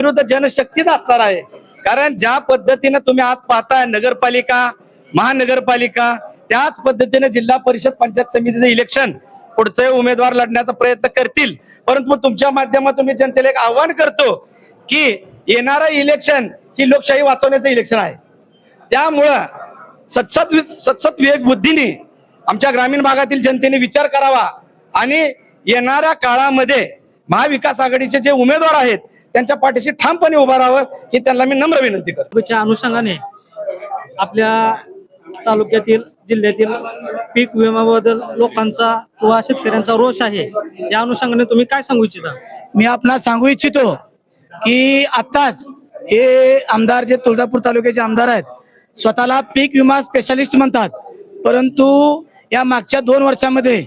विरुद्ध जनशक्तीच असणार आहे। कारण ज्या पद्धतीने तुम्ही आज पाहताय नगरपालिका, महानगरपालिका, त्याच पद्धतीने जिल्हा परिषद पंचायत समितीचं इलेक्शन पुढचे उमेदवार लढण्याचा प्रयत्न करतील। परंतु तुमच्या माध्यमातून मी जनतेला एक आव्हान करतो की येणारं इलेक्शन ही लोकशाही वाचवण्याचं इलेक्शन आहे। त्यामुळं सतसत विवेक बुद्धीने आमच्या ग्रामीण भागातील जनतेने विचार करावा आणि येणाऱ्या काळामध्ये महाविकास आघाडीचे जे उमेदवार आहेत त्यांच्या पाठीशी ठामपणे उभा राहावं ही त्यांना मी नम्र विनंती करतो। च्या अनुषंगाने आपल्या तालुक्यातील जिल्ह्यातील पीक विम्याबद्दल लोकांचा किंवा शेतकऱ्यांचा रोष आहे, या अनुषंगाने तुम्ही काय सांगू इच्छिता? मी आपणास सांगू इच्छितो की आत्ताच हे आमदार जे तुळजापूर तालुक्याचे आमदार आहेत स्वतःला पीक विमा स्पेशालिस्ट म्हणतात, परंतु या मागच्या 2 वर्षामध्ये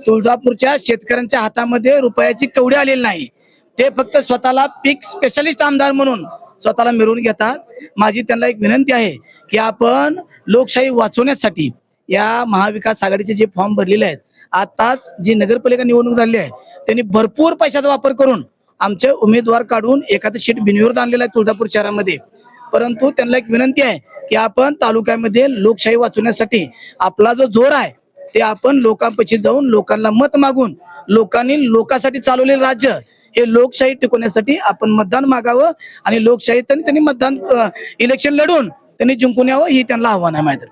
तुळजापूरच्या शेतकऱ्यांच्या हातामध्ये रुपयाची कवडी आलेली नाही। ते फक्त स्वतःला पीक स्पेशालिस्ट आमदार म्हणून स्वतःला मिळवून घेतात। माझी त्यांना एक विनंती आहे की आपण लोकशाही वाचवण्यासाठी या महाविकास आघाडीचे जे फॉर्म भरलेले आहेत, आताच जी नगरपालिका निवडणूक झाली आहे त्यांनी भरपूर पैशाचा वापर करून आमचे उमेदवार काढून एखादं शीट बिनविरोध आणलेलं आहे तुळजापूर शहरामध्ये। परंतु त्यांना एक विनंती आहे की आपण तालुक्यामध्ये लोकशाही वाचवण्यासाठी आपला जो जोर आहे ते आपण लोकांपाशी जाऊन लोकांना मत मागून लोकांनी लोकांसाठी चालवलेलं राज्य हे लोकशाही टिकवण्यासाठी आपण मतदान मागावं आणि लोकशाही त्यांनी मतदान इलेक्शन लढून त्यांनी जिंकून यावं ही त्यांना आव्हान आहे माझं।